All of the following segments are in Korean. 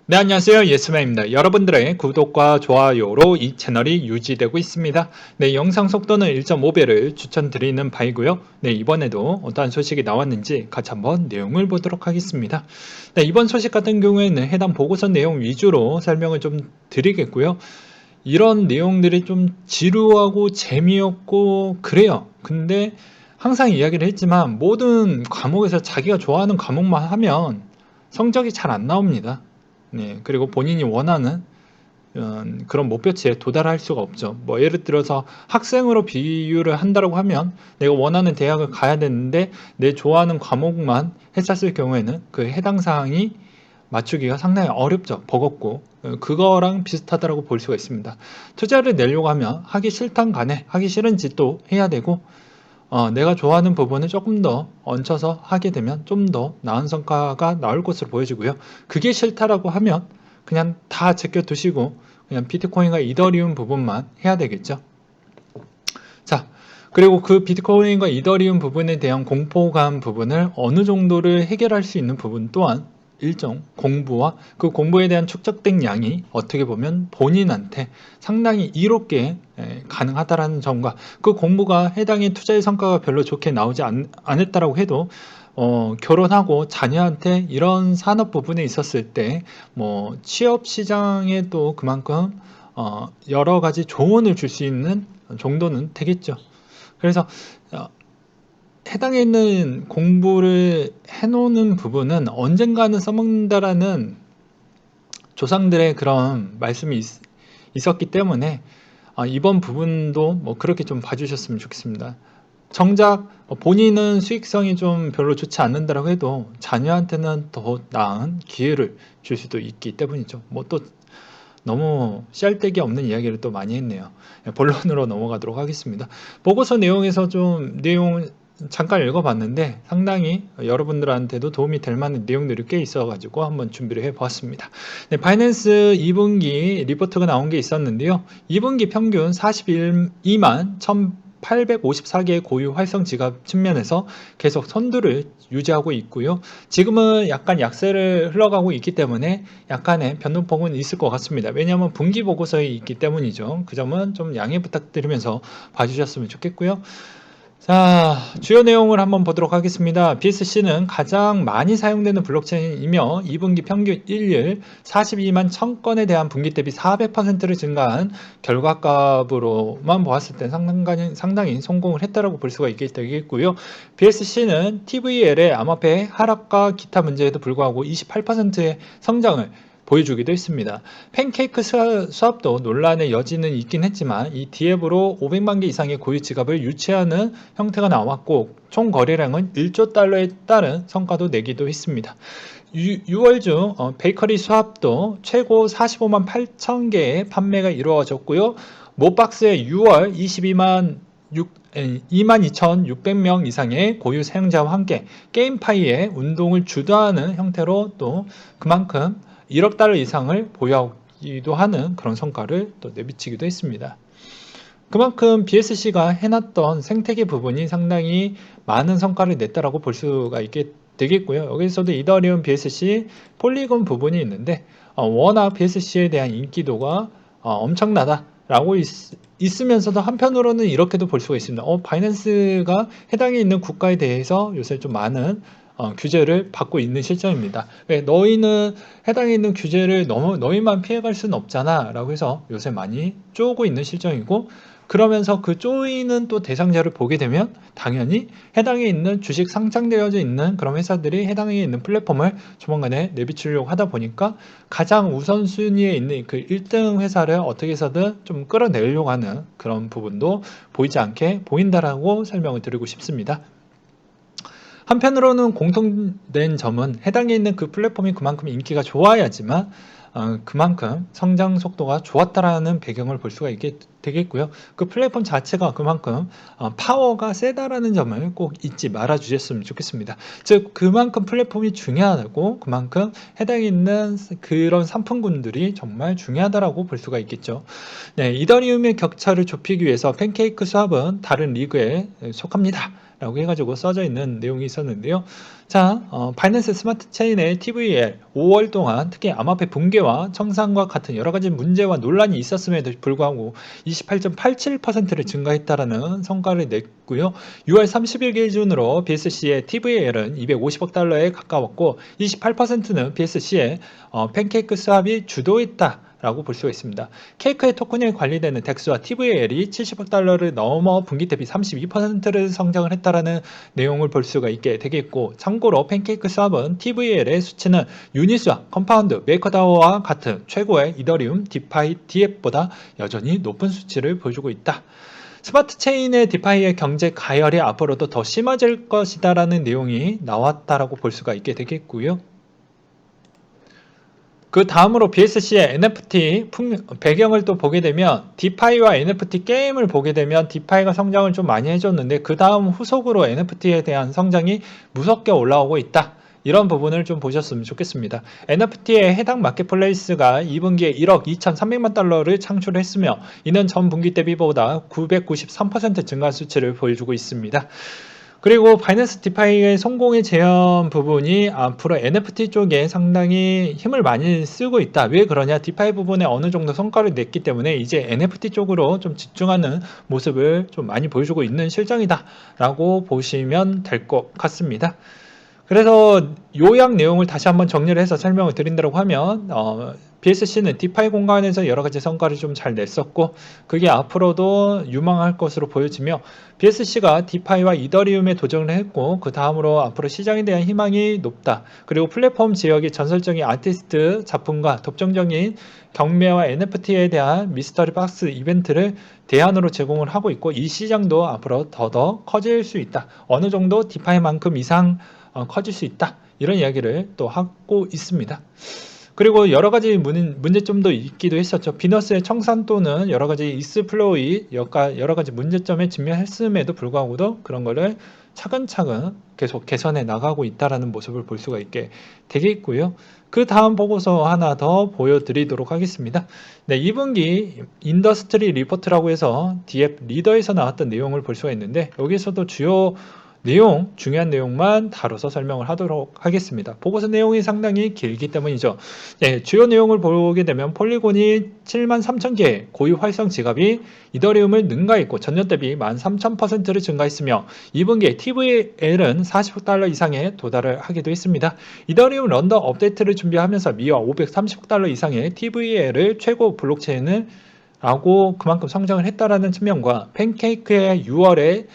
네, 안녕하세요. 예스맨입니다. 여러분들의 구독과 좋아요로 이 채널이 유지되고 있습니다. 네, 영상 속도는 1.5배를 추천드리는 바이고요. 네, 이번에도 어떠한 소식이 나왔는지 같이 한번 내용을 보도록 하겠습니다. 네, 이번 소식 같은 경우에는 해당 보고서 내용 위주로 설명을 좀 드리겠고요. 이런 내용들이 좀 지루하고 재미없고 그래요. 근데 항상 이야기를 했지만 모든 과목에서 자기가 좋아하는 과목만 하면 성적이 잘 안 나옵니다. 네, 그리고 본인이 원하는 그런 목표치에 도달할 수가 없죠. 뭐 예를 들어서 학생으로 비유를 한다고 하면 내가 원하는 대학을 가야 되는데 내 좋아하는 과목만 했었을 경우에는 그 해당 사항이 맞추기가 상당히 어렵죠. 버겁고 그거랑 비슷하다고 볼 수가 있습니다. 투자를 내려고 하면 하기 싫단 간에 하기 싫은 짓도 해야 되고 내가 좋아하는 부분을 조금 더 얹혀서 하게 되면 좀 더 나은 성과가 나올 것으로 보여지고요. 그게 싫다라고 하면 그냥 다 제껴두시고 그냥 비트코인과 이더리움 부분만 해야 되겠죠. 자, 그리고 그 비트코인과 이더리움 부분에 대한 공포감 부분을 어느 정도를 해결할 수 있는 부분 또한 일정 공부와 그 공부에 대한 축적된 양이 어떻게 보면 본인한테 상당히 이롭게 가능하다라는 점과 그 공부가 해당의 투자의 성과가 별로 좋게 나오지 않았다라고 해도 결혼하고 자녀한테 이런 산업 부분에 있었을 때 뭐 취업 시장에 또 그만큼 여러 가지 조언을 줄 수 있는 정도는 되겠죠. 그래서 어, 해당에 있는 공부를 해놓는 부분은 언젠가는 써먹는다라는 조상들의 그런 말씀이 있었기 때문에 이번 부분도 뭐 그렇게 좀 봐주셨으면 좋겠습니다. 정작 본인은 수익성이 좀 별로 좋지 않는다고 해도 자녀한테는 더 나은 기회를 줄 수도 있기 때문이죠. 뭐 또 너무 씨알데기 없는 이야기를 또 많이 했네요. 본론으로 넘어가도록 하겠습니다. 보고서 내용에서 좀 내용 잠깐 읽어봤는데 상당히 여러분들한테도 도움이 될 만한 내용들이 꽤 있어가지고 한번 준비를 해보았습니다. 네, 바이낸스 2분기 리포트가 나온 게 있었는데요. 2분기 평균 42만 1,854개의 고유 활성 지갑 측면에서 계속 선두를 유지하고 있고요. 지금은 약간 약세를 흘러가고 있기 때문에 약간의 변동폭은 있을 것 같습니다. 왜냐하면 분기 보고서에 있기 때문이죠. 그 점은 좀 양해 부탁드리면서 봐주셨으면 좋겠고요. 자, 주요 내용을 한번 보도록 하겠습니다. BSC는 가장 많이 사용되는 블록체인이며 2분기 평균 일일 42만 1000건에 대한 분기 대비 400%를 증가한 결과값으로만 보았을 때 상당히 성공을 했다고 볼 수가 있겠고요. BSC는 TVL의 암호화폐 하락과 기타 문제에도 불구하고 28%의 성장을 보여주기도 했습니다. 팬케이크 수합도 논란의 여지는 있긴 했지만 이 디앱으로 500만 개 이상의 고유 지갑을 유치하는 형태가 나왔고 총 거래량은 1조 달러에 따른 성과도 내기도 했습니다. 6월 중 베이커리 수합도 최고 45만 8천 개의 판매가 이루어졌고요. 모박스의 6월 22,600명 이상의 고유 사용자와 함께 게임파이의 운동을 주도하는 형태로 또 그만큼 1억 달러 이상을 보유하기도 하는 그런 성과를 또 내비치기도 했습니다. 그만큼 BSC가 해놨던 생태계 부분이 상당히 많은 성과를 냈다라고 볼 수가 되겠고요. 여기서도 이더리움 BSC 폴리곤 부분이 있는데 워낙 BSC에 대한 인기도가 엄청나다라고 있으면서도 한편으로는 이렇게도 볼 수가 있습니다. 바이낸스가 해당에 있는 국가에 대해서 요새 좀 많은 규제를 받고 있는 실정입니다. 왜 너희는 해당에 있는 규제를 너희만 피해갈 수는 없잖아 라고 해서 요새 많이 쪼고 있는 실정이고, 그러면서 그 쪼이는 또 대상자를 보게 되면 당연히 해당에 있는 주식 상장되어져 있는 그런 회사들이 해당에 있는 플랫폼을 조만간에 내비치려고 하다 보니까 가장 우선순위에 있는 그 1등 회사를 어떻게 해서든 좀 끌어내려고 하는 그런 부분도 보이지 않게 보인다라고 설명을 드리고 싶습니다. 한편으로는 공통된 점은 해당에 있는 그 플랫폼이 그만큼 인기가 좋아야지만 그만큼 성장 속도가 좋았다라는 배경을 볼 수가 되겠고요. 그 플랫폼 자체가 그만큼 파워가 세다라는 점을 꼭 잊지 말아 주셨으면 좋겠습니다. 즉 그만큼 플랫폼이 중요하고 그만큼 해당에 있는 그런 상품군들이 정말 중요하다라고 볼 수가 있겠죠. 네, 이더리움의 격차를 좁히기 위해서 팬케이크 수합은 다른 리그에 속합니다 라고 해가지고 써져 있는 내용이 있었는데요. 자, 바이낸스 스마트 체인의 TVL 5월 동안 특히 암호화폐 붕괴와 청산과 같은 여러 가지 문제와 논란이 있었음에도 불구하고 28.87%를 증가했다라는 성과를 냈고요. 6월 30일 기준으로 BSC의 TVL은 250억 달러에 가까웠고 28%는 BSC의 팬케이크 스왑이 주도했다. 라고 볼 수가 있습니다. 케이크의 토큰에 관리되는 덱스와 TVL이 70억 달러를 넘어 분기 대비 32%를 성장을 했다라는 내용을 볼 수가 있게 되겠고, 참고로 팬케이크 스왑은 TVL의 수치는 유니스와 컴파운드, 메이커다오와 같은 최고의 이더리움, 디파이, 디앱보다 여전히 높은 수치를 보여주고 있다. 스마트 체인의 디파이의 경제 가열이 앞으로도 더 심해질 것이다라는 내용이 나왔다라고 볼 수가 있게 되겠고요. 그 다음으로 BSC의 NFT 배경을 또 보게 되면 디파이와 NFT 게임을 보게 되면 디파이가 성장을 좀 많이 해줬는데 그 다음 후속으로 NFT에 대한 성장이 무섭게 올라오고 있다. 이런 부분을 좀 보셨으면 좋겠습니다. NFT의 해당 마켓플레이스가 2분기에 1억 2,300만 달러를 창출했으며 이는 전 분기 대비보다 993% 증가 수치를 보여주고 있습니다. 그리고 바이낸스 디파이의 성공의 재현 부분이 앞으로 NFT 쪽에 상당히 힘을 많이 쓰고 있다. 왜 그러냐? 디파이 부분에 어느 정도 성과를 냈기 때문에 이제 NFT 쪽으로 좀 집중하는 모습을 좀 많이 보여주고 있는 실정이다. 라고 보시면 될 것 같습니다. 그래서 요약 내용을 다시 한번 정리를 해서 설명을 드린다고 하면 BSC는 디파이 공간에서 여러 가지 성과를 좀 잘 냈었고 그게 앞으로도 유망할 것으로 보여지며 BSC가 디파이와 이더리움에 도전을 했고 그 다음으로 앞으로 시장에 대한 희망이 높다. 그리고 플랫폼 지역의 전설적인 아티스트 작품과 독점적인 경매와 NFT에 대한 미스터리 박스 이벤트를 대안으로 제공을 하고 있고 이 시장도 앞으로 더더 커질 수 있다. 어느 정도 디파이만큼 이상 커질 수 있다. 이런 이야기를 또 하고 있습니다. 그리고 여러 가지 문제점도 있기도 했었죠. 비너스의 청산 또는 여러 가지 익스플로이 여러 가지 문제점에 직면했음에도 불구하고도 그런 거를 차근차근 계속 개선해 나가고 있다라는 모습을 볼 수가 있게 되겠고요. 그 다음 보고서 하나 더 보여드리도록 하겠습니다. 네, 2분기 인더스트리 리포트라고 해서 디앱 리더에서 나왔던 내용을 볼 수가 있는데 여기서도 주요 중요한 내용만 다뤄서 설명을 하도록 하겠습니다. 보고서 내용이 상당히 길기 때문이죠. 예, 주요 내용을 보게 되면 폴리곤이 73,000개 고유 활성 지갑이 이더리움을 능가했고 전년 대비 13,000%를 증가했으며 2분기에 TVL은 40억 달러 이상에 도달을 하기도 했습니다. 이더리움 런더 업데이트를 준비하면서 미화 530억 달러 이상의 TVL을 최고 블록체인을 라고 그만큼 성장을 했다라는 측면과 팬케이크의 6월에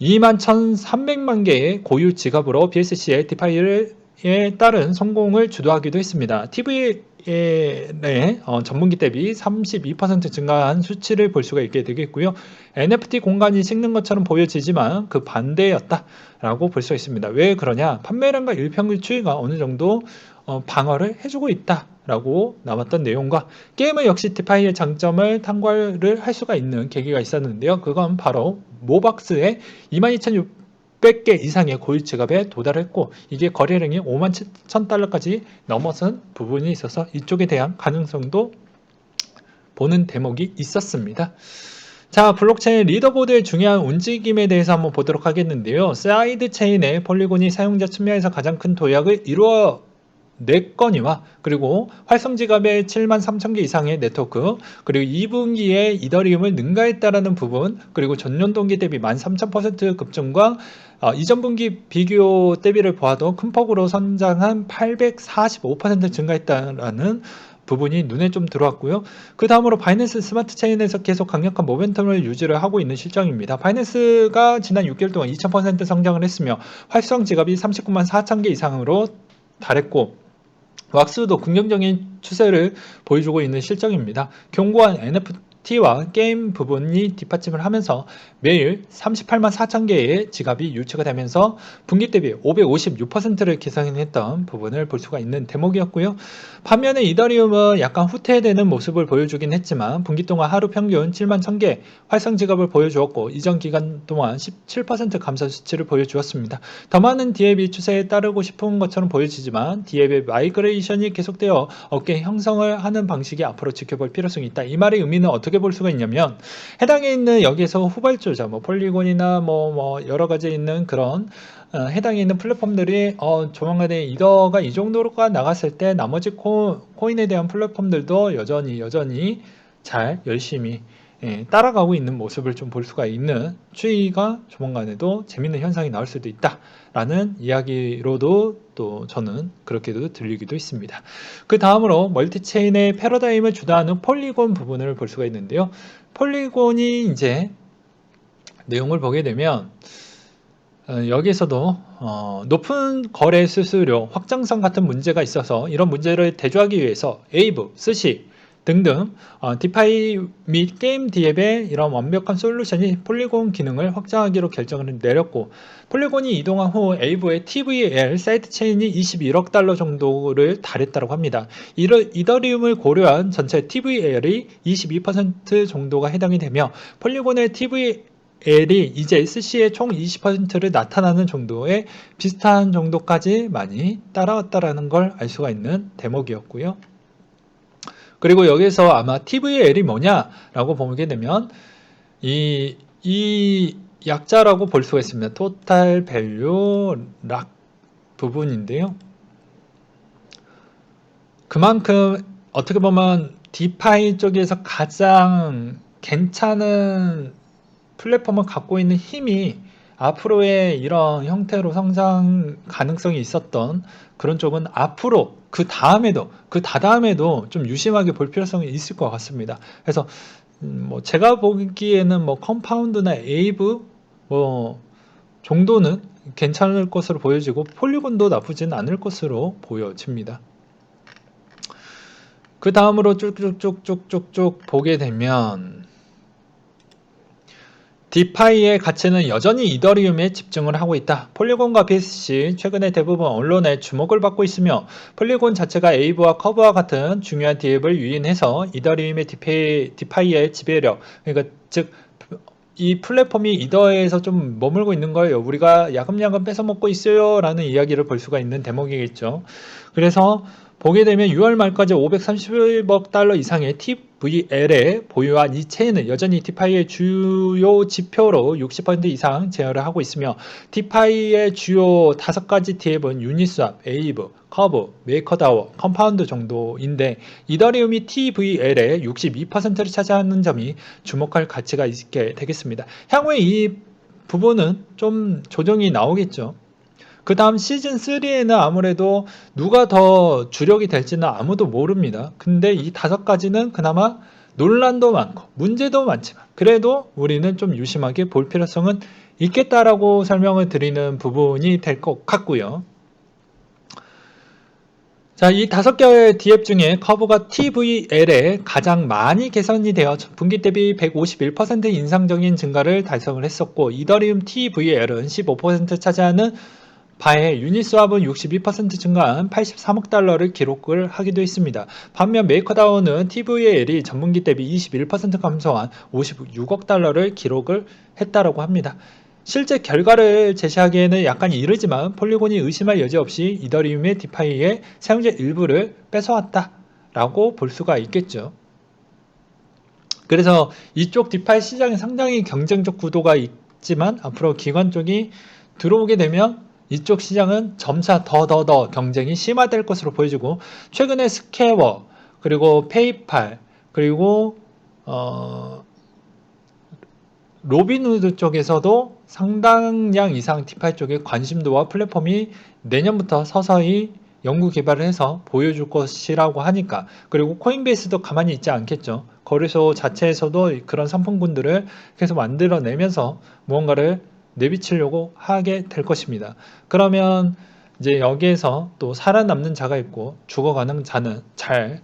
21,300만 개의 고유 지갑으로 BSC의 디파이에 따른 성공을 주도하기도 했습니다. TV의 전분기 대비 32% 증가한 수치를 볼 수가 있게 되겠고요. NFT 공간이 식는 것처럼 보여지지만 그 반대였다라고 볼 수가 있습니다. 왜 그러냐? 판매량과 일평균 추이가 어느 정도 방어를 해주고 있다. 라고 나왔던 내용과 게임은 역시 디파이의 장점을 탕과를 할 수가 있는 계기가 있었는데요. 그건 바로 모박스의 22,600개 이상의 고유 지갑에 도달했고 이게 거래량이 57,000달러까지 넘어선 부분이 있어서 이쪽에 대한 가능성도 보는 대목이 있었습니다. 자, 블록체인 리더보드의 중요한 움직임에 대해서 한번 보도록 하겠는데요. 사이드 체인의 폴리곤이 사용자 측면에서 가장 큰 도약을 이루어 4건이와 그리고 활성지갑의 73,000개 이상의 네트워크 그리고 2분기에 이더리움을 능가했다라는 부분 그리고 전년 동기 대비 13,000% 급증과 이전 분기 비교 대비를 보아도 큰 폭으로 성장한 845% 증가했다라는 부분이 눈에 좀 들어왔고요. 그 다음으로 바이낸스 스마트 체인에서 계속 강력한 모멘텀을 유지를 하고 있는 실정입니다. 바이낸스가 지난 6개월 동안 2000% 성장을 했으며 활성 지갑이 39만 4천 개 이상으로 달했고 왁스도 긍정적인 추세를 보여주고 있는 실정입니다. 견고한 NFT와 게임 부분이 뒷받침을 하면서 매일 38만 4천 개의 지갑이 유치가 되면서 분기 대비 556%를 개선했던 부분을 볼 수가 있는 대목이었고요. 반면에 이더리움은 약간 후퇴되는 모습을 보여주긴 했지만 분기 동안 하루 평균 7만 1,000개 활성 지갑을 보여주었고 이전 기간 동안 17% 감소 수치를 보여주었습니다. 더 많은 디앱이 추세에 따르고 싶은 것처럼 보여지지만 디앱의 마이그레이션이 계속되어 어깨 형성을 하는 방식이 앞으로 지켜볼 필요성이 있다. 이 말의 의미는 어떻게 어떻게 볼 수가 있냐면 해당에 있는 여기서 후발주자 뭐 폴리곤이나 뭐 여러 가지 있는 그런 해당에 있는 플랫폼들이 조만간에 이더가 이 정도로가 나갔을 때 나머지 코인에 대한 플랫폼들도 여전히 잘 열심히 따라가고 있는 모습을 좀 볼 수가 있는 추이가 조만간에도 재밌는 현상이 나올 수도 있다라는 이야기로도 또 저는 그렇게도 들리기도 있습니다. 그 다음으로 멀티체인의 패러다임을 주도하는 폴리곤 부분을 볼 수가 있는데요. 폴리곤이 이제 내용을 보게 되면 여기서도 높은 거래 수수료, 확장성 같은 문제가 있어서 이런 문제를 대조하기 위해서 에이브, 스시 등등 디파이 및 게임 디앱의 이런 완벽한 솔루션이 폴리곤 기능을 확장하기로 결정을 내렸고, 폴리곤이 이동한 후 에이브의 TVL 사이드 체인이 21억 달러 정도를 달했다고 합니다. 이더리움을 고려한 전체 TVL이 22% 정도가 해당이 되며 폴리곤의 TVL이 이제 SC의 총 20%를 나타나는 정도의 비슷한 정도까지 많이 따라왔다라는 걸 알 수가 있는 대목이었고요. 그리고 여기서 아마 TVL이 뭐냐라고 보게 되면 이 약자라고 볼 수가 있습니다. 토탈 밸류 락 부분인데요. 그만큼 어떻게 보면 디파이 쪽에서 가장 괜찮은 플랫폼을 갖고 있는 힘이 앞으로의 이런 형태로 성장 가능성이 있었던 그런 쪽은 앞으로 그 다다음에도 좀 유심하게 볼 필요성이 있을 것 같습니다. 그래서 뭐 제가 보기에는 뭐 컴파운드나 에이브 뭐 정도는 괜찮을 것으로 보여지고 폴리곤도 나쁘지는 않을 것으로 보여집니다. 그 다음으로 쭉쭉쭉쭉쭉 보게 되면 디파이의 가치는 여전히 이더리움에 집중을 하고 있다. 폴리곤과 BSC 최근에 대부분 언론의 주목을 받고 있으며 폴리곤 자체가 에이브와 커브와 같은 중요한 디앱을 유인해서 이더리움의 디파이의 지배력, 그러니까 즉 이 플랫폼이 이더에서 좀 머물고 있는 걸 우리가 야금야금 뺏어먹고 있어요 라는 이야기를 볼 수가 있는 대목이겠죠. 그래서 보게 되면 6월 말까지 530억 달러 이상의 TVL에 보유한 이 체인은 여전히 디파이의 주요 지표로 60% 이상 제어를 하고 있으며 디파이의 주요 5가지 디앱은 유니스왑, 에이브, 커브, 메이커다워, 컴파운드 정도인데 이더리움이 TVL의 62%를 차지하는 점이 주목할 가치가 있게 되겠습니다. 향후에 이 부분은 좀 조정이 나오겠죠. 그 다음 시즌3에는 아무래도 누가 더 주력이 될지는 아무도 모릅니다. 근데 이 5가지는 그나마 논란도 많고 문제도 많지만 그래도 우리는 좀 유심하게 볼 필요성은 있겠다라고 설명을 드리는 부분이 될 것 같고요. 자, 이 5개의 디앱 중에 커브가 TVL에 가장 많이 개선이 되어 분기 대비 151% 인상적인 증가를 달성을 했었고, 이더리움 TVL은 15% 차지하는 바에 유니스왑은 62% 증가한 83억 달러를 기록을 하기도 했습니다. 반면 메이커다운은 TVL이 전분기 대비 21% 감소한 56억 달러를 기록을 했다고 합니다. 실제 결과를 제시하기에는 약간 이르지만 폴리곤이 의심할 여지 없이 이더리움의 디파이의 사용자 일부를 뺏어왔다라고 볼 수가 있겠죠. 그래서 이쪽 디파이 시장이 상당히 경쟁적 구도가 있지만 앞으로 기관 쪽이 들어오게 되면 이쪽 시장은 점차 더 경쟁이 심화될 것으로 보여지고, 최근에 스퀘어 그리고 페이팔 그리고 로빈후드 쪽에서도 상당량 이상 디파이 쪽에 관심도와 플랫폼이 내년부터 서서히 연구 개발을 해서 보여줄 것이라고 하니까, 그리고 코인베이스도 가만히 있지 않겠죠. 거래소 자체에서도 그런 상품군들을 계속 만들어내면서 무언가를 내비치려고 하게 될 것입니다. 그러면 이제 여기에서 또 살아남는 자가 있고 죽어가는 자는 잘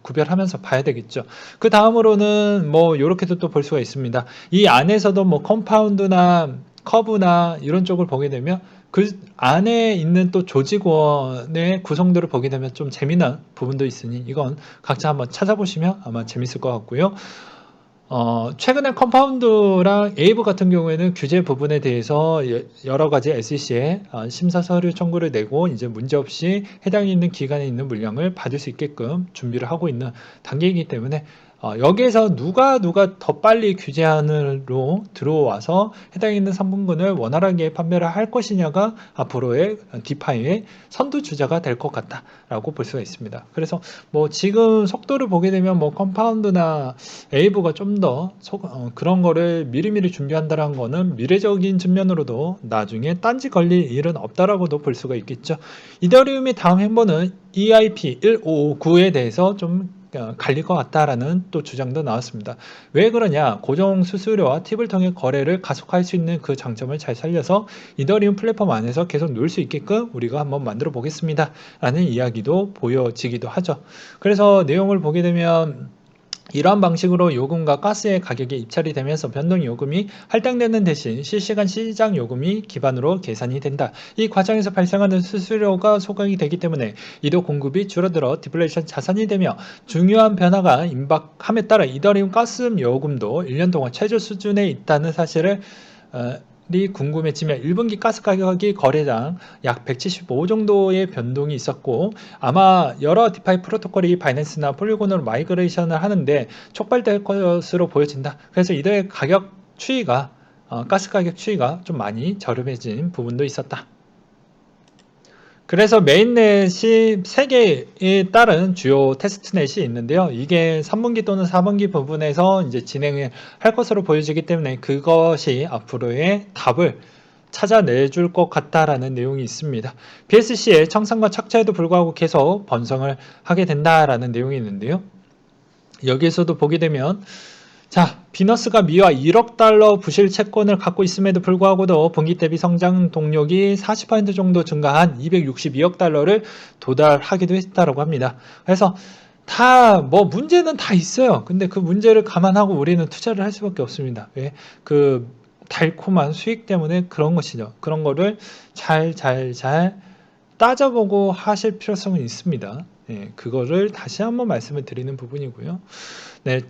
구별하면서 봐야 되겠죠. 그 다음으로는 뭐 이렇게도 또 볼 수가 있습니다. 이 안에서도 뭐 컴파운드나 커브나 이런 쪽을 보게 되면 그 안에 있는 또 조직원의 구성들을 보게 되면 좀 재미난 부분도 있으니 이건 각자 한번 찾아보시면 아마 재밌을 것 같고요. 최근에 컴파운드랑 에이브 같은 경우에는 규제 부분에 대해서 여러 가지 SEC에 심사 서류 청구를 내고 이제 문제없이 해당이 있는 기간에 있는 물량을 받을 수 있게끔 준비를 하고 있는 단계이기 때문에 여기에서 누가 더 빨리 규제안으로 들어와서 해당 있는 상품군을 원활하게 판매를 할 것이냐가 앞으로의 디파이의 선두주자가 될 것 같다라고 볼 수가 있습니다. 그래서 뭐 지금 속도를 보게 되면 뭐 컴파운드나 에이브가 좀 더 그런 거를 미리미리 준비한다는 거는 미래적인 측면으로도 나중에 딴지 걸릴 일은 없다라고도 볼 수가 있겠죠. 이더리움의 다음 횡보는 EIP 1559에 대해서 좀 갈릴 것 같다라는 또 주장도 나왔습니다. 왜 그러냐? 고정 수수료와 팁을 통해 거래를 가속화할 수 있는 그 장점을 잘 살려서 이더리움 플랫폼 안에서 계속 놀 수 있게끔 우리가 한번 만들어 보겠습니다. 라는 이야기도 보여지기도 하죠. 그래서 내용을 보게 되면 이러한 방식으로 요금과 가스의 가격이 입찰이 되면서 변동 요금이 할당되는 대신 실시간 시장 요금이 기반으로 계산이 된다. 이 과정에서 발생하는 수수료가 소각이 되기 때문에 이도 공급이 줄어들어 디플레이션 자산이 되며 중요한 변화가 임박함에 따라 이더리움 가스 요금도 1년 동안 최저 수준에 있다는 사실을 궁금해지며 1분기 가스 가격이 거래당 약 175 정도의 변동이 있었고 아마 여러 디파이 프로토콜이 바이낸스나 폴리곤으로 마이그레이션을 하는데 촉발될 것으로 보여진다. 그래서 이들의 가격 추이가 가스 가격 추이가 좀 많이 저렴해진 부분도 있었다. 그래서 메인넷이 3개에 따른 주요 테스트넷이 있는데요. 이게 3분기 또는 4분기 부분에서 이제 진행을 할 것으로 보여지기 때문에 그것이 앞으로의 답을 찾아내줄 것 같다라는 내용이 있습니다. BSC의 청산과 착차에도 불구하고 계속 번성을 하게 된다라는 내용이 있는데요. 여기에서도 보게 되면 자, 비너스가 미화 1억 달러 부실 채권을 갖고 있음에도 불구하고도 분기 대비 성장 동력이 40% 정도 증가한 262억 달러를 도달하기도 했다고 합니다. 그래서 뭐 문제는 다 있어요. 근데 그 문제를 감안하고 우리는 투자를 할 수밖에 없습니다. 왜? 그 달콤한 수익 때문에 그런 것이죠. 그런 거를 잘 따져보고 하실 필요성은 있습니다. 예, 그거를 다시 한번 말씀을 드리는 부분이고요. 네.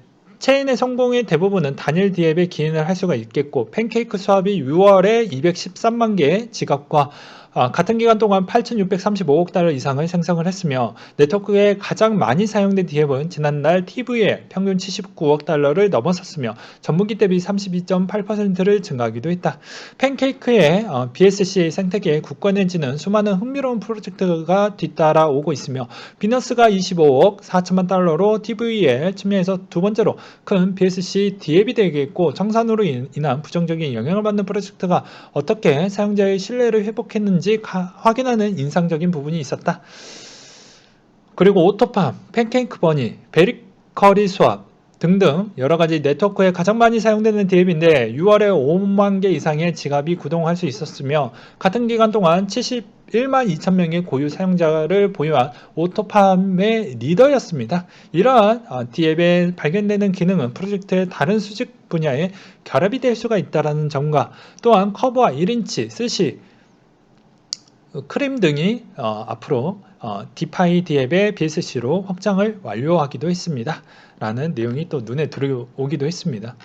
체인의 성공의 대부분은 단일 디앱에 기인을 할 수가 있겠고 팬케이크 수합이 6월에 213만 개의 지갑과 같은 기간 동안 8,635억 달러 이상을 생성을 했으며 네트워크에 가장 많이 사용된 디앱은 지난달 TV에 평균 79억 달러를 넘어섰으며 전분기 대비 32.8%를 증가하기도 했다. 팬케이크의 BSC 생태계에 굳건해지는 수많은 흥미로운 프로젝트가 뒤따라오고 있으며 비너스가 25억 4천만 달러로 TV에 측면에서 두 번째로 큰 BSC 디앱이 되겠고 청산으로 인한 부정적인 영향을 받는 프로젝트가 어떻게 사용자의 신뢰를 회복했는지 확인하는 인상적인 부분이 있었다. 그리고 오토팜, 팬케이크 버니, 베리커리 수압 등등 여러가지 네트워크에 가장 많이 사용되는 디앱인데 6월에 5만 개 이상의 지갑이 구동할 수 있었으며 같은 기간 동안 71만 2천 명의 고유 사용자를 보유한 오토팜의 리더였습니다. 이러한 디앱에 발견되는 기능은 프로젝트의 다른 수직 분야에 결합이 될 수가 있다는 점과 또한 커브와 1인치, 스시, 크림 등이 앞으로 디파이 디앱의 BSC로 확장을 완료하기도 했습니다. 라는 내용이 또 눈에 들어오기도 했습니다.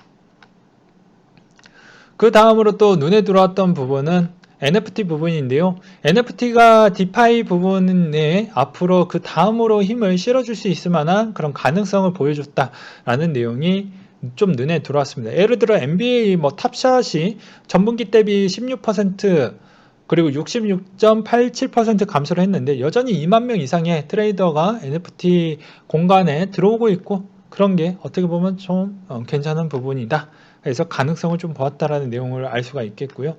그 다음으로 또 눈에 들어왔던 부분은 NFT 부분인데요. NFT가 디파이 부분에 앞으로 그 다음으로 힘을 실어줄 수 있을 만한 그런 가능성을 보여줬다라는 내용이 좀 눈에 들어왔습니다. 예를 들어 NBA 탑샷이 전분기 대비 16% 그리고 66.87% 감소를 했는데 여전히 2만 명 이상의 트레이더가 NFT 공간에 들어오고 있고 그런 게 어떻게 보면 좀 괜찮은 부분이다. 그래서 가능성을 좀 보았다라는 내용을 알 수가 있겠고요.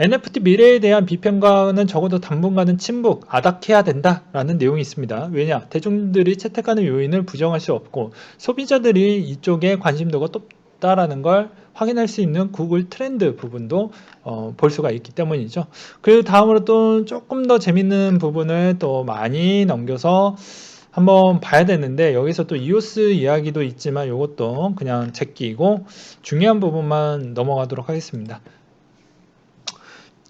NFT 미래에 대한 비평가는 적어도 당분간은 침묵, 아닥해야 된다라는 내용이 있습니다. 왜냐? 대중들이 채택하는 요인을 부정할 수 없고 소비자들이 이쪽에 관심도가 높다라는 걸 확인할 수 있는 구글 트렌드 부분도 볼 수가 있기 때문이죠. 그 다음으로 또 조금 더 재밌는 부분을 또 많이 넘겨서 한번 봐야 되는데 여기서 또 이오스 이야기도 있지만 이것도 그냥 제끼고 중요한 부분만 넘어가도록 하겠습니다.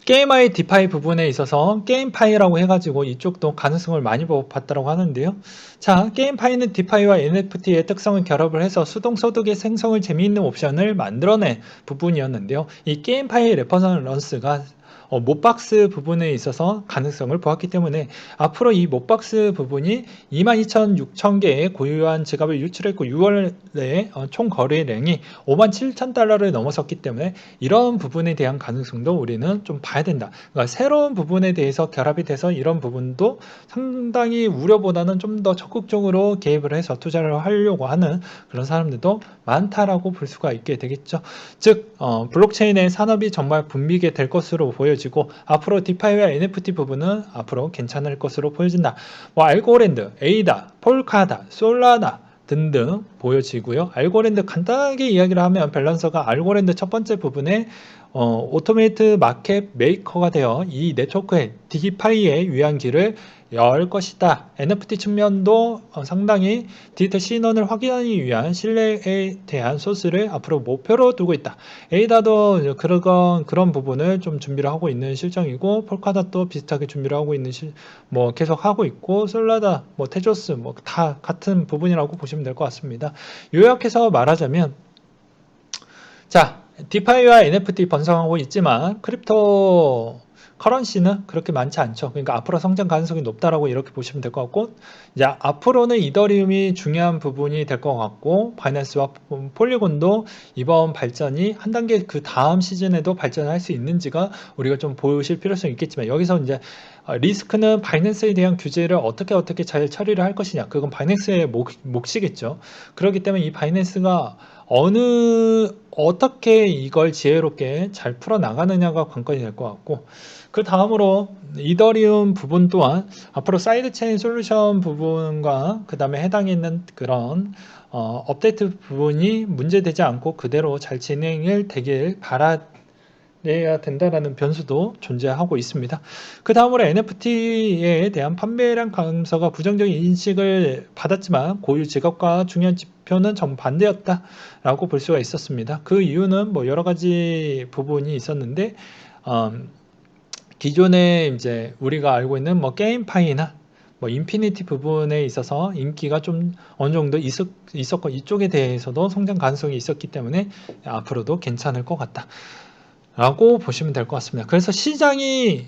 게임화의 디파이 부분에 있어서 게임파이라고 해가지고 이쪽도 가능성을 많이 봤다고 하는데요. 자, 게임파이는 디파이와 NFT의 특성을 결합을 해서 수동소득의 생성을 재미있는 옵션을 만들어낸 부분이었는데요. 이 게임파이 레퍼런스가 못박스 부분에 있어서 가능성을 보았기 때문에 앞으로 이 못박스 부분이 22,600개의 고유한 지갑을 유출했고 6월에 총 거래량이 57,000달러를 넘어섰기 때문에 이런 부분에 대한 가능성도 우리는 좀 봐야 된다. 그러니까 새로운 부분에 대해서 결합이 돼서 이런 부분도 상당히 우려보다는 좀 더 적극적으로 개입을 해서 투자를 하려고 하는 그런 사람들도 많다라고 볼 수가 있게 되겠죠. 즉 블록체인의 산업이 정말 붐비게 될 것으로 보여지고 앞으로 디파이와 NFT 부분은 앞으로 괜찮을 것으로 보여진다. 뭐 알고랜드, 에이다, 폴카다, 솔라나 등등 보여지고요. 알고랜드 간단하게 이야기를 하면 밸런서가 알고랜드 첫 번째 부분에 오토메이트 마켓 메이커가 되어 이 네트워크의 디파이의 위한 길을 열 것이다. NFT 측면도 상당히 디지털 신원을 확인하기 위한 신뢰에 대한 소스를 앞으로 목표로 두고 있다. 에이다도 그런 부분을 좀 준비를 하고 있는 실정이고, 폴카닷도 비슷하게 준비를 하고 있는 뭐 계속 하고 있고, 솔라다, 뭐 테조스 뭐 다 같은 부분이라고 보시면 될 것 같습니다. 요약해서 말하자면, 자, 디파이와 NFT 번성하고 있지만 크립토 커런시는 그렇게 많지 않죠. 그러니까 앞으로 성장 가능성이 높다라고 이렇게 보시면 될 것 같고, 이제 앞으로는 이더리움이 중요한 부분이 될 것 같고, 바이낸스와 폴리곤도 이번 발전이 한 단계 그 다음 시즌에도 발전할 수 있는지가 우리가 좀 보실 필요성이 있겠지만, 여기서 이제 리스크는 바이낸스에 대한 규제를 어떻게 잘 처리를 할 것이냐, 그건 바이낸스의 몫이겠죠. 그렇기 때문에 이 바이낸스가 어떻게 이걸 지혜롭게 잘 풀어나가느냐가 관건이 될 것 같고, 그 다음으로 이더리움 부분 또한 앞으로 사이드체인 솔루션 부분과 그 다음에 해당이 있는 그런 업데이트 부분이 문제되지 않고 그대로 잘 진행을 되길 바라야 된다라는 변수도 존재하고 있습니다. 그 다음으로 NFT에 대한 판매량 감소가 부정적인 인식을 받았지만 고유 지갑과 중요한 지표는 정반대였다라고 볼 수가 있었습니다. 그 이유는 뭐 여러 가지 부분이 있었는데, 기존에 이제 우리가 알고 있는 뭐 게임파이나 뭐 인피니티 부분에 있어서 인기가 좀 어느 정도 있었고 이쪽에 대해서도 성장 가능성이 있었기 때문에 앞으로도 괜찮을 것 같다 라고 보시면 될 것 같습니다. 그래서 시장이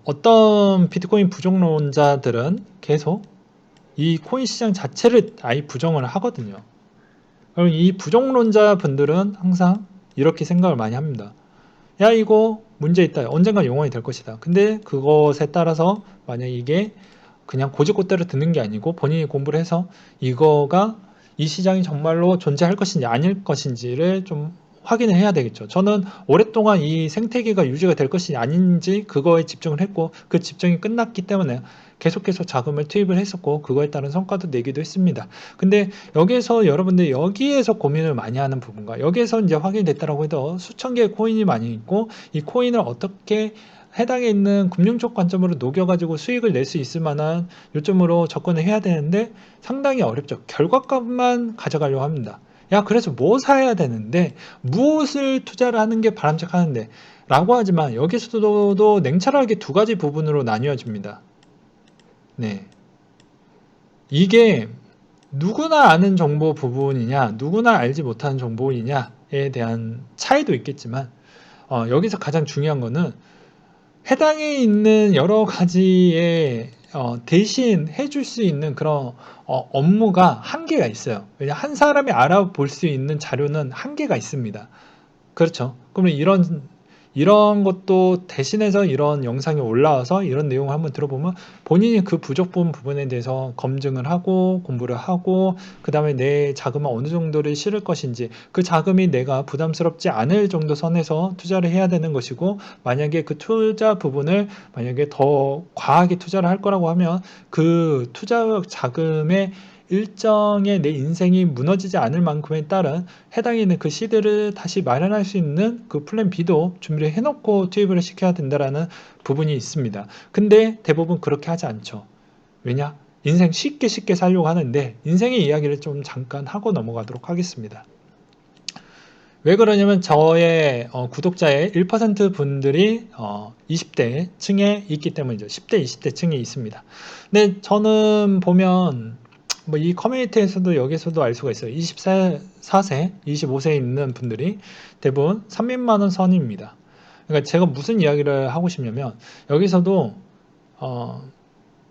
어떤 비트코인 부정론자들은 계속 이 코인 시장 자체를 아예 부정을 하거든요. 그럼 이 부정론자 분들은 항상 이렇게 생각을 많이 합니다. 야, 이거 문제 있다. 언젠가 영원히 될 것이다. 근데 그것에 따라서 만약 이게 그냥 고지고대로 듣는 게 아니고 본인이 공부를 해서 이거가 이 시장이 정말로 존재할 것인지 아닐 것인지를 좀 확인을 해야 되겠죠. 저는 오랫동안 이 생태계가 유지가 될 것인지 아닌지 그거에 집중을 했고, 그 집중이 끝났기 때문에 계속해서 자금을 투입을 했었고 그거에 따른 성과도 내기도 했습니다. 근데 여기에서 여러분들 여기에서 고민을 많이 하는 부분과 여기에서 이제 확인이 됐다라고 해도 수천 개의 코인이 많이 있고 이 코인을 어떻게 해당에 있는 금융적 관점으로 녹여가지고 수익을 낼 수 있을 만한 요점으로 접근을 해야 되는데 상당히 어렵죠. 결과값만 가져가려고 합니다. 야, 그래서 뭐 사야 되는데 무엇을 투자를 하는 게 바람직하는데 라고 하지만 여기서도 냉철하게 두 가지 부분으로 나뉘어집니다. 네. 이게 누구나 아는 정보 부분이냐, 누구나 알지 못하는 정보이냐에 대한 차이도 있겠지만, 여기서 가장 중요한 거는 해당에 있는 여러 가지의 대신 해줄 수 있는 그런 업무가 한계가 있어요. 왜냐, 한 사람이 알아볼 수 있는 자료는 한계가 있습니다. 그렇죠. 그러면 이런 것도 대신해서 이런 영상이 올라와서 이런 내용을 한번 들어보면 본인이 그 부족한 부분에 대해서 검증을 하고 공부를 하고 그 다음에 내 자금을 어느 정도를 실을 것인지, 그 자금이 내가 부담스럽지 않을 정도 선에서 투자를 해야 되는 것이고, 만약에 그 투자 부분을 만약에 더 과하게 투자를 할 거라고 하면 그 투자 자금의 일정의 내 인생이 무너지지 않을 만큼에 따른 해당에 있는 그 시드를 다시 마련할 수 있는 그 플랜 B도 준비를 해놓고 투입을 시켜야 된다라는 부분이 있습니다. 근데 대부분 그렇게 하지 않죠. 왜냐? 인생 쉽게 살려고 하는데 인생의 이야기를 좀 잠깐 하고 넘어가도록 하겠습니다. 왜 그러냐면 저의 구독자의 1% 분들이 20대 층에 있기 때문이죠. 10대, 20대 층에 있습니다. 근데 저는 보면 뭐 이 커뮤니티에서도 여기서도 알 수가 있어요. 24세, 25세에 있는 분들이 대부분 300만 원 선입니다. 그러니까 제가 무슨 이야기를 하고 싶냐면 여기서도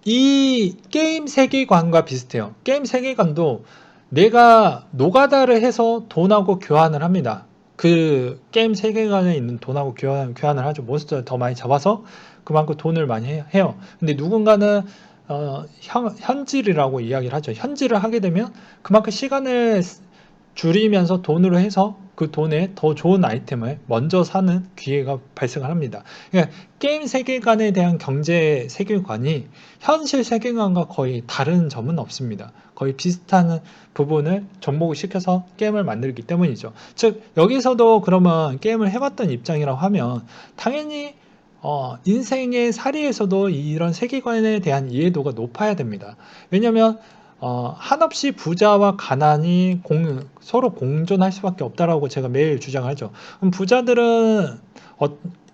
이 게임 세계관과 비슷해요. 게임 세계관도 내가 노가다를 해서 돈하고 교환을 합니다. 그 게임 세계관에 있는 돈하고 교환을 하죠. 몬스터를 더 많이 잡아서 그만큼 돈을 많이 해요. 근데 누군가는 현질이라고 이야기를 하죠. 현질을 하게 되면 그만큼 시간을 줄이면서 돈으로 해서 그 돈에 더 좋은 아이템을 먼저 사는 기회가 발생을 합니다. 그러니까 게임 세계관에 대한 경제 세계관이 현실 세계관과 거의 다른 점은 없습니다. 거의 비슷한 부분을 접목을 시켜서 게임을 만들기 때문이죠. 즉 여기서도 그러면 게임을 해봤던 입장이라고 하면 당연히 인생의 사리에서도 이런 세계관에 대한 이해도가 높아야 됩니다. 왜냐하면 한없이 부자와 가난이 서로 공존할 수밖에 없다라고 제가 매일 주장하죠. 그럼 부자들은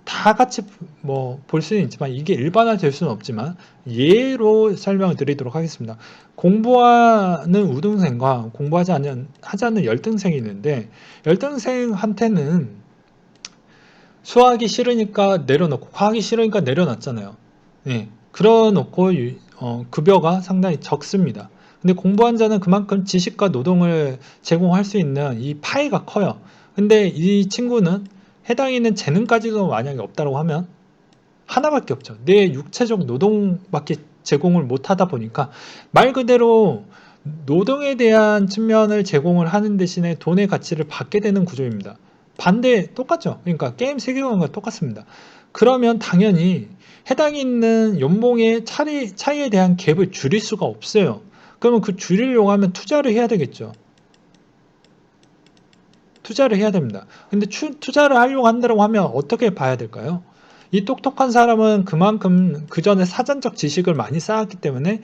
다 같이 뭐 볼 수는 있지만 이게 일반화될 수는 없지만 예로 설명을 드리도록 하겠습니다. 공부하는 우등생과 공부하지 않는 열등생이 있는데 열등생한테는 수학이 싫으니까 내려놓고 과학이 싫으니까 내려놨잖아요. 네, 그러놓고 급여가 상당히 적습니다. 근데 공부한 자는 그만큼 지식과 노동을 제공할 수 있는 이 파이가 커요. 근데 이 친구는 해당 있는 재능까지도 만약에 없다고 하면 하나밖에 없죠. 내 육체적 노동밖에 제공을 못하다 보니까 말 그대로 노동에 대한 측면을 제공을 하는 대신에 돈의 가치를 받게 되는 구조입니다. 반대 똑같죠. 그러니까 게임 세계관과 똑같습니다. 그러면 당연히 해당 있는 연봉의 차이에 대한 갭을 줄일 수가 없어요. 그러면 그 줄이려고 하면 투자를 해야 되겠죠. 투자를 해야 됩니다. 근데 투자를 하려고 한다고 하면 어떻게 봐야 될까요? 이 똑똑한 사람은 그만큼 그 전에 사전적 지식을 많이 쌓았기 때문에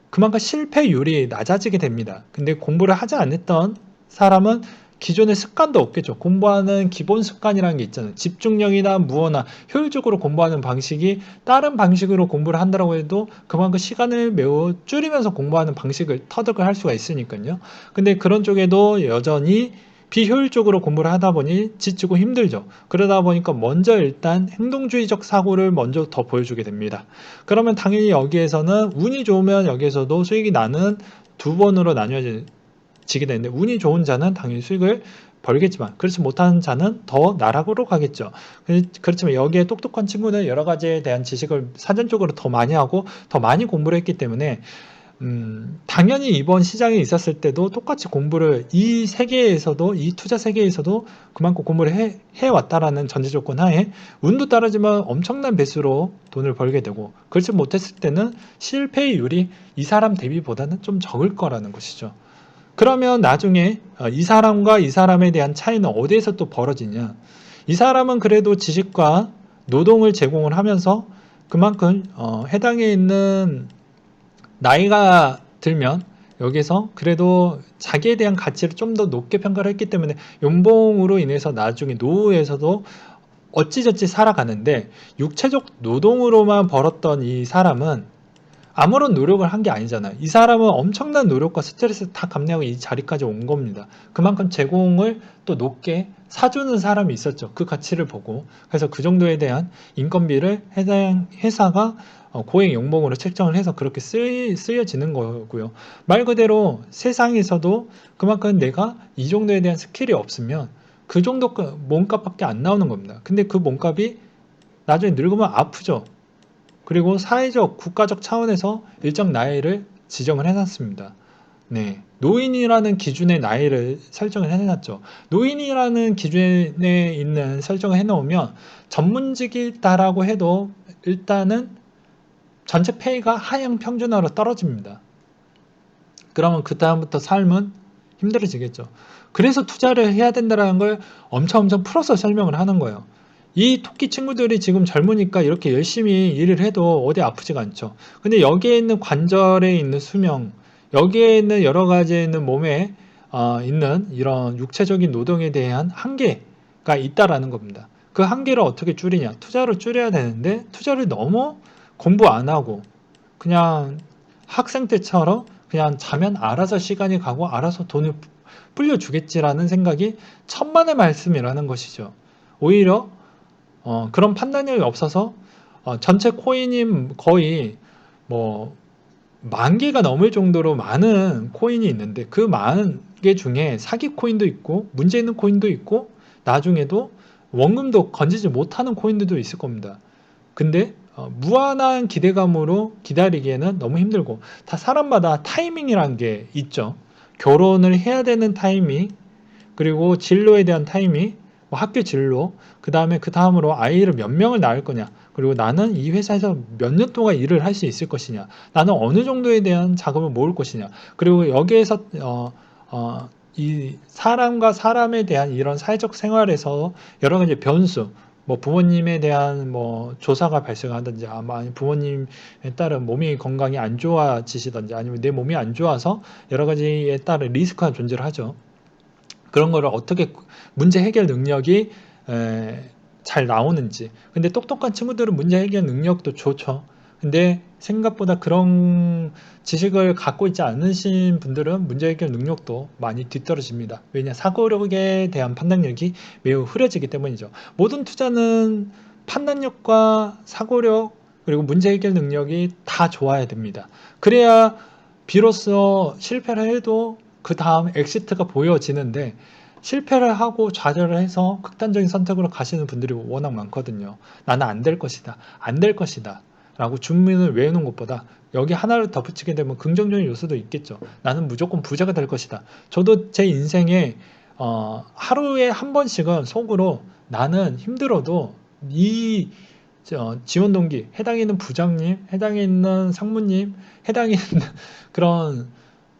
그만큼 실패율이 낮아지게 됩니다. 근데 공부를 하지 않았던 사람은 기존의 습관도 없겠죠. 공부하는 기본 습관이라는 게 있잖아요. 집중력이나 무어나 효율적으로 공부하는 방식이 다른 방식으로 공부를 한다고 해도 그만큼 시간을 매우 줄이면서 공부하는 방식을 터득을 할 수가 있으니까요. 근데 그런 쪽에도 여전히 비효율적으로 공부를 하다 보니 지치고 힘들죠. 그러다 보니까 먼저 일단 행동주의적 사고를 먼저 더 보여주게 됩니다. 그러면 당연히 여기에서는 운이 좋으면 여기에서도 수익이 나는 두 번으로 나뉘어지게 되는데 운이 좋은 자는 당연히 수익을 벌겠지만 그렇지 못하는 자는 더 나락으로 가겠죠. 그렇지만 여기에 똑똑한 친구는 여러 가지에 대한 지식을 사전적으로 더 많이 하고 더 많이 공부를 했기 때문에 당연히 이번 시장에 있었을 때도 똑같이 공부를 이 세계에서도 이 투자 세계에서도 그만큼 공부를 해왔다라는 전제 조건 하에 운도 따르지만 엄청난 배수로 돈을 벌게 되고 그렇지 못했을 때는 실패율이 이 사람 대비보다는 좀 적을 거라는 것이죠. 그러면 나중에 이 사람과 이 사람에 대한 차이는 어디에서 또 벌어지냐? 이 사람은 그래도 지식과 노동을 제공을 하면서 그만큼 해당에 있는 나이가 들면 여기서 그래도 자기에 대한 가치를 좀 더 높게 평가를 했기 때문에 연봉으로 인해서 나중에 노후에서도 어찌저찌 살아가는데 육체적 노동으로만 벌었던 이 사람은 아무런 노력을 한 게 아니잖아요. 이 사람은 엄청난 노력과 스트레스 다 감내하고 이 자리까지 온 겁니다. 그만큼 제공을 또 높게 사주는 사람이 있었죠. 그 가치를 보고. 그래서 그 정도에 대한 인건비를 해당 회사가 고액 연봉으로 책정을 해서 그렇게 쓰여지는 거고요. 말 그대로 세상에서도 그만큼 내가 이 정도에 대한 스킬이 없으면 그 정도 몸값밖에 안 나오는 겁니다. 근데 그 몸값이 나중에 늙으면 아프죠. 그리고 사회적, 국가적 차원에서 일정 나이를 지정을 해놨습니다. 네. 노인이라는 기준의 나이를 설정을 해놨죠. 노인이라는 기준에 있는 설정을 해놓으면 전문직이다라고 해도 일단은 전체 페이가 하향 평준화로 떨어집니다. 그러면 그 다음부터 삶은 힘들어지겠죠. 그래서 투자를 해야 된다는 걸 엄청 풀어서 설명을 하는 거예요. 이 토끼 친구들이 지금 젊으니까 이렇게 열심히 일을 해도 어디 아프지가 않죠. 근데 여기에 있는 관절에 있는 수명, 여기에 있는 여러 가지에 있는 몸에 있는 이런 육체적인 노동에 대한 한계가 있다라는 겁니다. 그 한계를 어떻게 줄이냐? 투자를 줄여야 되는데 투자를 너무 공부 안 하고 그냥 학생 때처럼 그냥 자면 알아서 시간이 가고 알아서 돈을 불려주겠지라는 생각이 천만의 말씀이라는 것이죠. 오히려 그런 판단력이 없어서 전체 코인이 거의 뭐 10,000개가 넘을 정도로 많은 코인이 있는데 그 많은 개 중에 사기 코인도 있고 문제 있는 코인도 있고 나중에도 원금도 건지지 못하는 코인들도 있을 겁니다. 근데 무한한 기대감으로 기다리기에는 너무 힘들고 다 사람마다 타이밍이란 게 있죠. 결혼을 해야 되는 타이밍, 그리고 진로에 대한 타이밍, 뭐 학교 진로, 그 다음으로 아이를 몇 명을 낳을 거냐, 그리고 나는 이 회사에서 몇 년 동안 일을 할 수 있을 것이냐, 나는 어느 정도에 대한 자금을 모을 것이냐, 그리고 여기에서 이 사람과 사람에 대한 이런 사회적 생활에서 여러 가지 변수, 뭐 부모님에 대한 뭐 조사가 발생하든지, 아마 부모님에 따른 몸이 건강이 안 좋아지시든지, 아니면 내 몸이 안 좋아서 여러 가지에 따른 리스크가 존재를 하죠. 그런 거를 어떻게 문제 해결 능력이 잘 나오는지. 근데 똑똑한 친구들은 문제 해결 능력도 좋죠. 근데 생각보다 그런 지식을 갖고 있지 않으신 분들은 문제 해결 능력도 많이 뒤떨어집니다. 왜냐? 사고력에 대한 판단력이 매우 흐려지기 때문이죠. 모든 투자는 판단력과 사고력, 그리고 문제 해결 능력이 다 좋아야 됩니다. 그래야 비로소 실패를 해도 그 다음 엑시트가 보여지는데, 실패를 하고 좌절을 해서 극단적인 선택으로 가시는 분들이 워낙 많거든요. 나는 안 될 것이다. 안 될 것이다. 라고 주문을 외우는 것보다 여기 하나를 덧붙이게 되면 긍정적인 요소도 있겠죠. 나는 무조건 부자가 될 것이다. 저도 제 인생에 하루에 한 번씩은 속으로 나는 힘들어도 이 지원 동기, 해당에 있는 부장님, 해당에 있는 상무님, 해당에 있는 그런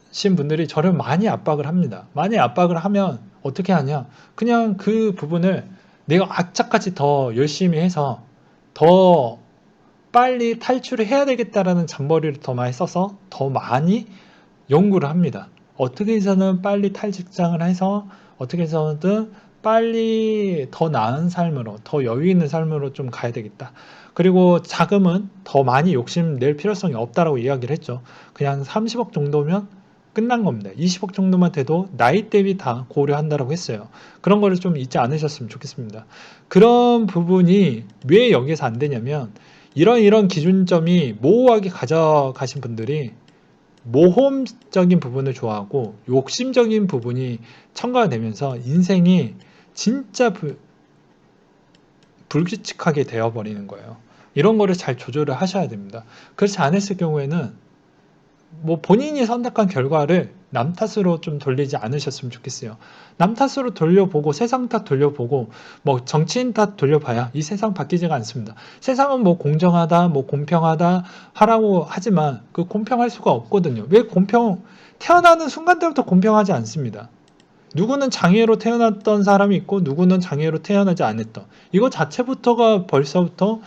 신 분들이 저를 많이 압박을 합니다. 많이 압박을 하면 어떻게 하냐? 그냥 그 부분을 내가 악착같이 더 열심히 해서 더 빨리 탈출을 해야 되겠다라는 잔머리를 더 많이 써서 더 많이 연구를 합니다. 어떻게 해서는 빨리 탈직장을 해서 어떻게 해서든 빨리 더 나은 삶으로, 더 여유 있는 삶으로 좀 가야 되겠다. 그리고 자금은 더 많이 욕심낼 필요성이 없다라고 이야기를 했죠. 그냥 30억 정도면 끝난 겁니다. 20억 정도만 돼도 나이 대비 다 고려한다라고 했어요. 그런 거를 좀 잊지 않으셨으면 좋겠습니다. 그런 부분이 왜 여기서 안 되냐면, 이런 기준점이 모호하게 가져가신 분들이 모험적인 부분을 좋아하고 욕심적인 부분이 첨가가 되면서 인생이 진짜 불규칙하게 되어버리는 거예요. 이런 거를 잘 조절을 하셔야 됩니다. 그렇지 않았을 경우에는 뭐 본인이 선택한 결과를 남 탓으로 좀 돌리지 않으셨으면 좋겠어요. 남 탓으로 돌려보고 세상 탓 돌려보고 뭐 정치인 탓 돌려봐야 이 세상 바뀌지가 않습니다. 세상은 뭐 공정하다, 뭐 공평하다 하라고 하지만 그 공평할 수가 없거든요. 왜 태어나는 순간부터 공평하지 않습니다. 누구는 장애로 태어났던 사람이 있고 누구는 장애로 태어나지 않았던, 이거 자체부터가 벌써부터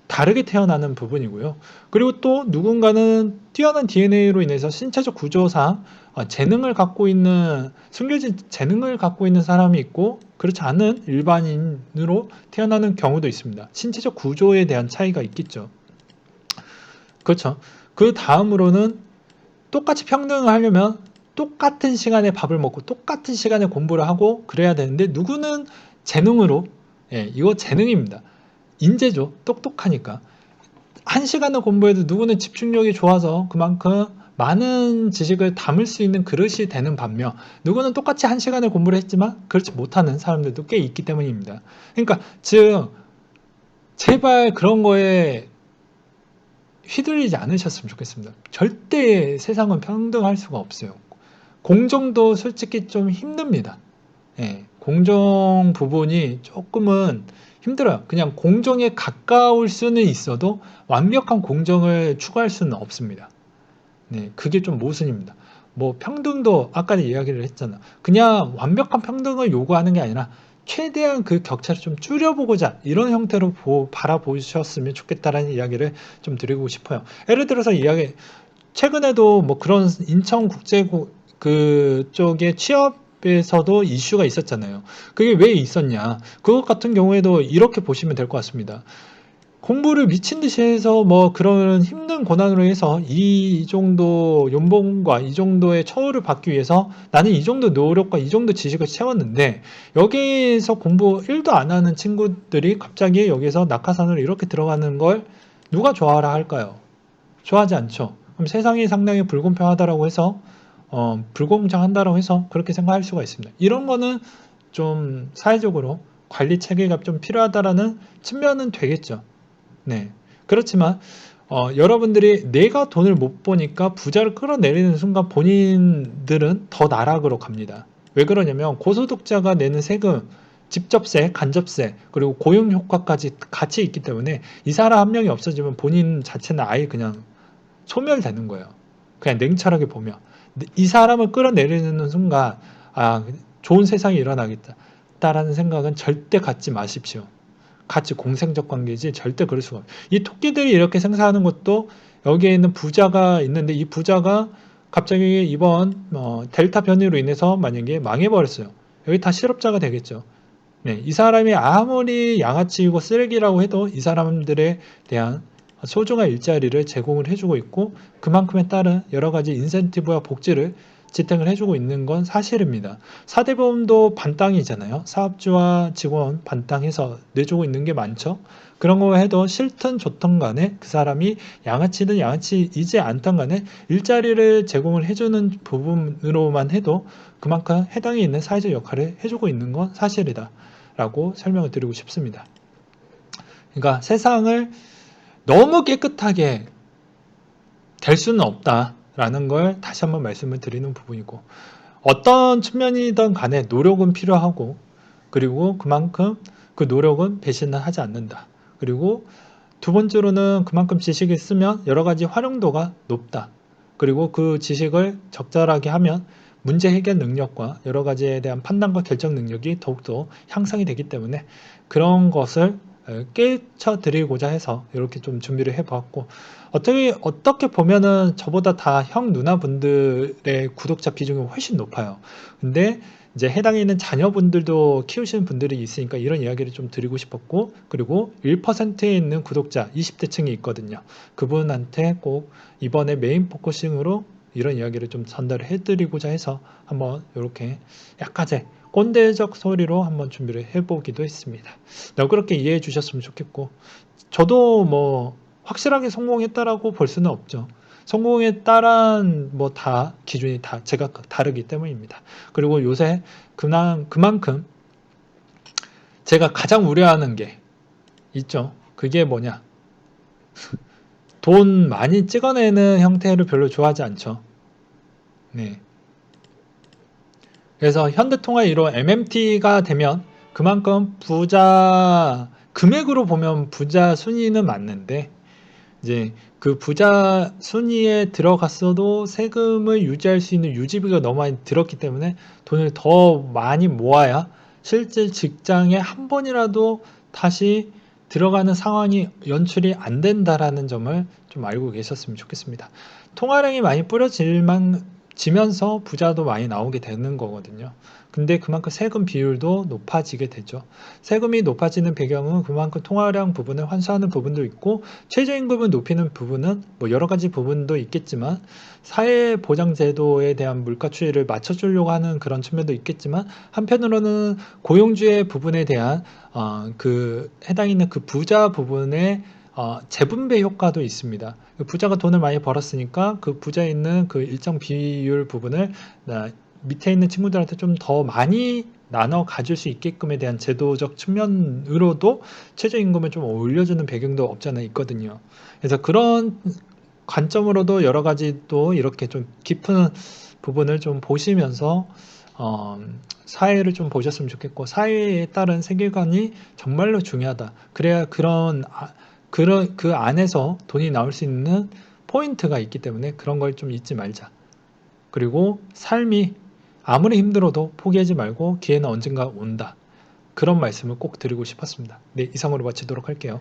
다르게 태어나는 부분이고요. 그리고 또 누군가는 뛰어난 DNA로 인해서 신체적 구조상 재능을 갖고 있는, 숨겨진 재능을 갖고 있는 사람이 있고 그렇지 않은 일반인으로 태어나는 경우도 있습니다. 신체적 구조에 대한 차이가 있겠죠. 그렇죠. 그 다음으로는 똑같이 평등을 하려면 똑같은 시간에 밥을 먹고 똑같은 시간에 공부를 하고 그래야 되는데, 누구는 재능으로, 이거 재능입니다. 인재죠. 똑똑하니까. 한 시간을 공부해도 누구는 집중력이 좋아서 그만큼 많은 지식을 담을 수 있는 그릇이 되는 반면, 누구는 똑같이 한 시간을 공부를 했지만 그렇지 못하는 사람들도 꽤 있기 때문입니다. 그러니까 즉 제발 그런 거에 휘둘리지 않으셨으면 좋겠습니다. 절대 세상은 평등할 수가 없어요. 공정도 솔직히 좀 힘듭니다. 공정 부분이 조금은 힘들어요. 그냥 공정에 가까울 수는 있어도 완벽한 공정을 추구할 수는 없습니다. 그게 좀 모순입니다. 뭐 평등도 아까 이야기를 했잖아. 그냥 완벽한 평등을 요구하는 게 아니라 최대한 그 격차를 좀 줄여보고자, 이런 형태로 바라보셨으면 좋겠다라는 이야기를 좀 드리고 싶어요. 예를 들어서 최근에도 뭐 그런 인천국제고 그쪽에 취업에서도 이슈가 있었잖아요. 그게 왜 있었냐? 그것 같은 경우에도 이렇게 보시면 될 것 같습니다. 공부를 미친 듯이 해서 뭐 그런 힘든 고난으로 해서 이 정도 연봉과 이 정도의 처우를 받기 위해서 나는 이 정도 노력과 이 정도 지식을 채웠는데 여기에서 공부 1도 안 하는 친구들이 갑자기 여기서 낙하산으로 이렇게 들어가는 걸 누가 좋아하라 할까요? 좋아하지 않죠. 그럼 세상이 상당히 불공평하다라고 해서 불공정한다라고 해서 그렇게 생각할 수가 있습니다. 이런 거는 좀 사회적으로 관리 체계가 좀 필요하다라는 측면은 되겠죠. 네. 그렇지만 여러분들이 내가 돈을 못 버니까 부자를 끌어내리는 순간 본인들은 더 나락으로 갑니다. 왜 그러냐면 고소득자가 내는 세금, 직접세, 간접세, 그리고 고용 효과까지 같이 있기 때문에 이 사람 한 명이 없어지면 본인 자체는 아예 그냥 소멸되는 거예요. 그냥 냉철하게 보면. 이 사람을 끌어내리는 순간 아, 좋은 세상이 일어나겠다라는 생각은 절대 갖지 마십시오. 같이 공생적 관계지 절대 그럴 수가 없어요. 이 토끼들이 이렇게 생사하는 것도 여기에 있는 부자가 있는데 이 부자가 갑자기 이번 델타 변이로 인해서 만약에 망해버렸어요. 여기 다 실업자가 되겠죠. 네, 이 사람이 아무리 양아치이고 쓰레기라고 해도 이 사람들에 대한 소중한 일자리를 제공을 해주고 있고 그만큼에 따른 여러 가지 인센티브와 복지를 지탱을 해주고 있는 건 사실입니다. 사대보험도 반땅이잖아요. 사업주와 직원 반땅해서 내주고 있는 게 많죠. 그런 거 해도 싫든 좋든 간에 그 사람이 양아치든 양아치이지 않든 간에 일자리를 제공을 해주는 부분으로만 해도 그만큼 해당이 있는 사회적 역할을 해주고 있는 건 사실이다 라고 설명을 드리고 싶습니다. 그러니까 세상을 너무 깨끗하게 될 수는 없다라는 걸 다시 한번 말씀을 드리는 부분이고 어떤 측면이든 간에 노력은 필요하고 그리고 그만큼 그 노력은 배신을 하지 않는다. 그리고 두 번째로는 그만큼 지식이 있으면 여러 가지 활용도가 높다. 그리고 그 지식을 적절하게 하면 문제 해결 능력과 여러 가지에 대한 판단과 결정 능력이 더욱더 향상이 되기 때문에 그런 것을 깨쳐드리고자 해서 이렇게 좀 준비를 해보았고 어떻게 보면은 저보다 다 형 누나분들의 구독자 비중이 훨씬 높아요. 근데 이제 해당에 있는 자녀분들도 키우시는 분들이 있으니까 이런 이야기를 좀 드리고 싶었고 그리고 1%에 있는 구독자 20대 층이 있거든요. 그분한테 꼭 이번에 메인 포커싱으로 이런 이야기를 좀 전달을 해드리고자 해서 한번 이렇게 약간의 꼰대적 소리로 한번 준비를 해보기도 했습니다. 너그럽게 이해해 주셨으면 좋겠고 저도 뭐 확실하게 성공했다라고 볼 수는 없죠. 성공에 따른 뭐 다 기준이 다 제가 다르기 때문입니다. 그리고 요새 그만큼 제가 가장 우려하는 게 있죠. 그게 뭐냐? 돈 많이 찍어내는 형태를 별로 좋아하지 않죠. 네. 그래서 현대통화 1호 MMT가 되면 그만큼 부자 금액으로 보면 부자 순위는 맞는데 이제 그 부자 순위에 들어갔어도 세금을 유지할 수 있는 유지비가 너무 많이 들었기 때문에 돈을 더 많이 모아야 실제 직장에 한 번이라도 다시 들어가는 상황이 연출이 안 된다라는 점을 좀 알고 계셨으면 좋겠습니다. 통화량이 많이 지면서 부자도 많이 나오게 되는 거거든요. 근데 그만큼 세금 비율도 높아지게 되죠. 세금이 높아지는 배경은 그만큼 통화량 부분을 환수하는 부분도 있고 최저임금을 높이는 부분은 뭐 여러 가지 부분도 있겠지만 사회보장제도에 대한 물가 추이를 맞춰주려고 하는 그런 측면도 있겠지만 한편으로는 고용주의 부분에 대한 그 해당 있는 그 부자 부분의 재분배 효과도 있습니다. 부자가 돈을 많이 벌었으니까 그 부자에 있는 그 일정 비율 부분을 밑에 있는 친구들한테 좀 더 많이 나눠 가질 수 있게끔에 대한 제도적 측면으로도 최저임금을 좀 올려주는 배경도 없지 않아 있거든요. 그래서 그런 관점으로도 여러 가지 또 이렇게 좀 깊은 부분을 좀 보시면서 사회를 좀 보셨으면 좋겠고 사회에 따른 세계관이 정말로 중요하다. 그래야 그 안에서 돈이 나올 수 있는 포인트가 있기 때문에 그런 걸 좀 잊지 말자. 그리고 삶이 아무리 힘들어도 포기하지 말고 기회는 언젠가 온다. 그런 말씀을 꼭 드리고 싶었습니다. 네, 이상으로 마치도록 할게요.